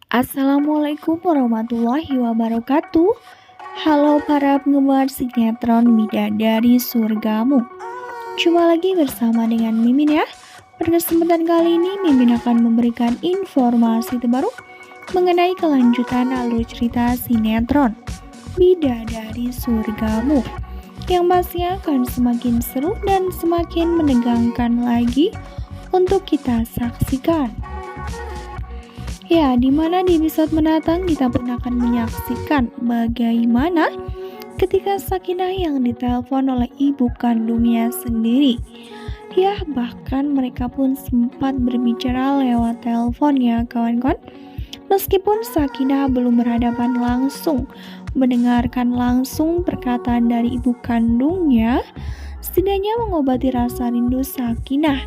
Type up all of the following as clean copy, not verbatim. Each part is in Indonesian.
Assalamualaikum warahmatullahi wabarakatuh. Halo para penggemar sinetron Bidadari Surgamu. Jumpa lagi bersama dengan Mimin ya. Pada kesempatan kali ini Mimin akan memberikan informasi terbaru mengenai kelanjutan alur cerita sinetron Bidadari Surgamu yang pastinya akan semakin seru dan semakin menegangkan lagi untuk kita saksikan. Ya, dimana di episode mendatang kita pun akan menyaksikan bagaimana ketika Sakinah yang ditelepon oleh ibu kandungnya sendiri. Ya, bahkan mereka pun sempat berbicara lewat telepon ya kawan-kawan. Meskipun Sakinah belum berhadapan langsung, mendengarkan langsung perkataan dari ibu kandungnya, setidaknya mengobati rasa rindu Sakinah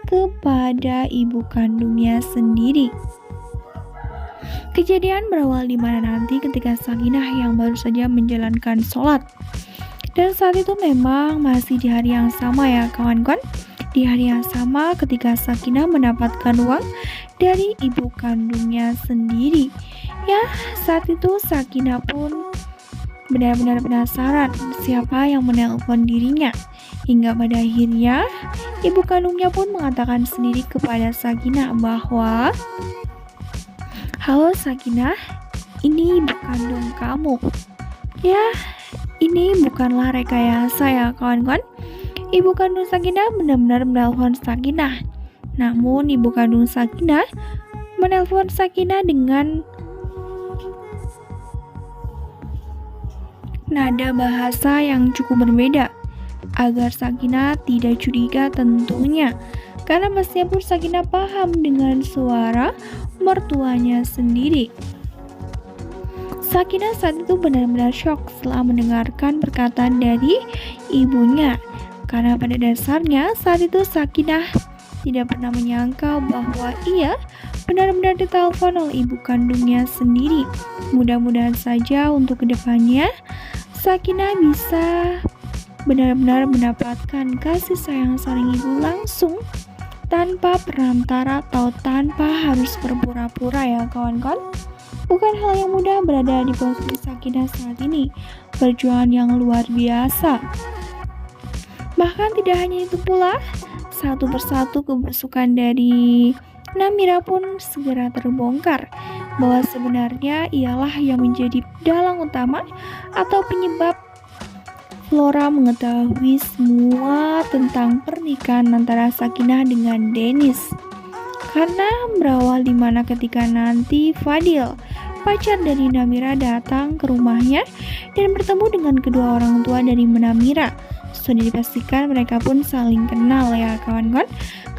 kepada ibu kandungnya sendiri. Kejadian berawal di mana nanti ketika Sakinah yang baru saja menjalankan sholat. Dan saat itu memang masih di hari yang sama ya kawan-kawan. Di hari yang sama ketika Sakinah mendapatkan uang dari ibu kandungnya sendiri. Ya, saat itu Sakinah pun benar-benar penasaran siapa yang menelpon dirinya. Hingga pada akhirnya ibu kandungnya pun mengatakan sendiri kepada Sakinah bahwa, "Halo Sakinah, ini ibu kandung kamu." Ya, ini bukanlah rekayasa ya kawan-kawan. Ibu kandung Sakinah benar-benar menelpon Sakinah. Namun ibu kandung Sakinah menelpon Sakinah dengan nada bahasa yang cukup berbeda agar Sakinah tidak curiga tentunya. Karena pastinya pun Sakinah paham dengan suara mertuanya sendiri. Sakinah saat itu benar-benar syok setelah mendengarkan perkataan dari ibunya. Karena pada dasarnya saat itu Sakinah tidak pernah menyangka bahwa ia benar-benar ditelepon oleh ibu kandungnya sendiri. Mudah-mudahan saja untuk kedepannya Sakinah bisa benar-benar mendapatkan kasih sayang seorang ibu langsung tanpa perantara atau tanpa harus berpura-pura ya kawan-kawan. Bukan hal yang mudah berada di posisi Sakinah saat ini. Perjuangan yang luar biasa. Bahkan tidak hanya itu pula, satu persatu kebusukan dari Namira pun segera terbongkar bahwa sebenarnya ialah yang menjadi dalang utama atau penyebab Flora mengetahui semua tentang pernikahan antara Sakinah dengan Dennis. Karena berawal di mana ketika nanti Fadil, pacar dari Namira, datang ke rumahnya dan bertemu dengan kedua orang tua dari Namira. Sudah dipastikan mereka pun saling kenal ya kawan-kawan.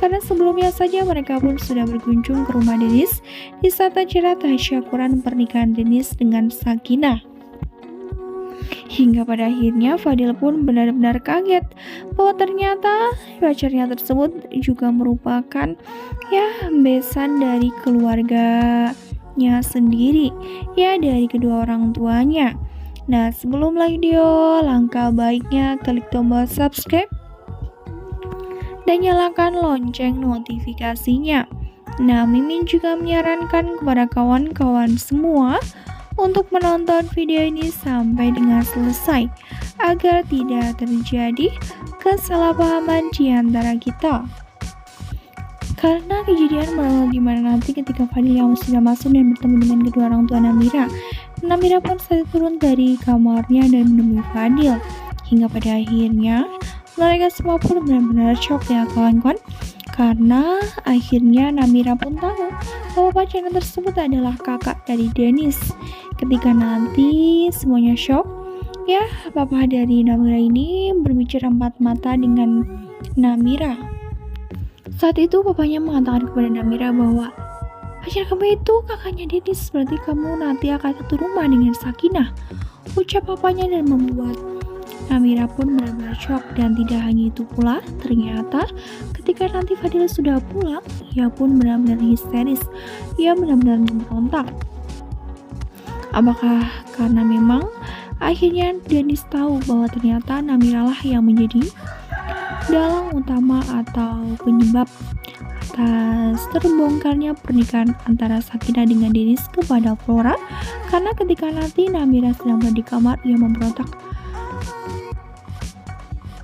Karena sebelumnya saja mereka pun sudah berkunjung ke rumah Dennis di saat acara tasyakuran pernikahan Dennis dengan Sakinah. Hingga pada akhirnya Fadil pun benar-benar kaget bahwa ternyata pacarnya tersebut juga merupakan ya besan dari keluarganya sendiri, ya dari kedua orang tuanya. Nah, sebelum lanjut video, langkah baiknya klik tombol subscribe dan nyalakan lonceng notifikasinya. Nah, Mimin juga menyarankan kepada kawan-kawan semua untuk menonton video ini sampai dengan selesai agar tidak terjadi kesalahpahaman di antara kita. Karena kejadian berawal di mana nanti ketika Fadil yang sudah masuk dan bertemu dengan kedua orang tua Namira. Namira pun saat turun dari kamarnya dan menemui Fadil. Hingga pada akhirnya mereka semua pun benar-benar shock ya kawan-kawan. Karena akhirnya Namira pun tahu bahwa pacarnya tersebut adalah kakak dari Dennis. Ketika nanti semuanya shock, ya papa dari Namira ini berbicara empat mata dengan Namira. Saat itu papanya mengatakan kepada Namira bahwa pacar kamu itu kakaknya Dennis, berarti kamu nanti akan satu rumah dengan Sakinah. Ucap papanya dan membuat Namira pun benar-benar shock. Dan tidak hanya itu pula, ternyata ketika nanti Fadil sudah pulang, ia pun benar-benar histeris. Ia benar-benar memberontak. Apakah karena memang akhirnya Dennis tahu bahwa ternyata Namira lah yang menjadi dalang utama atau penyebab atas terbongkarnya pernikahan antara Sakinah dengan Dennis kepada Flora, karena ketika nanti Namira sedang berada di kamar, ia memberontak.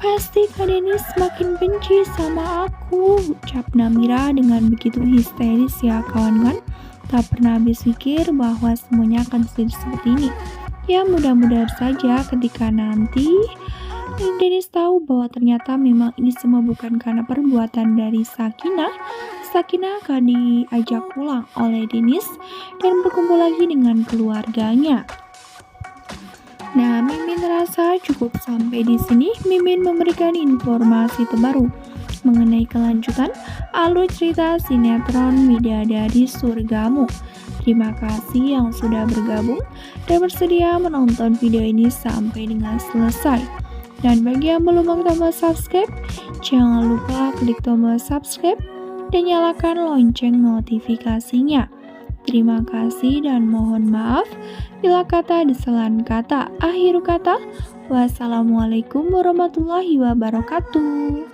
Pasti Kak Dennis makin benci sama aku, ucap Namira dengan begitu histeris ya kawan-kawan. Tak pernah habis pikir bahwa semuanya akan jadi seperti ini. Ya mudah-mudahan saja ketika nanti Dennis tahu bahwa ternyata memang ini semua bukan karena perbuatan dari Sakinah. Sakinah akan diajak pulang oleh Dennis dan berkumpul lagi dengan keluarganya. Nah, Mimin rasa cukup sampai di sini. Mimin memberikan informasi terbaru mengenai kelanjutan alur cerita sinetron Bidadari Surgamu. Terima kasih yang sudah bergabung dan bersedia menonton video ini sampai dengan selesai. Dan bagi yang belum menekan tombol subscribe, jangan lupa klik tombol subscribe dan nyalakan lonceng notifikasinya. Terima kasih dan mohon maaf bila kata desalan kata. Akhir kata, wassalamualaikum warahmatullahi wabarakatuh.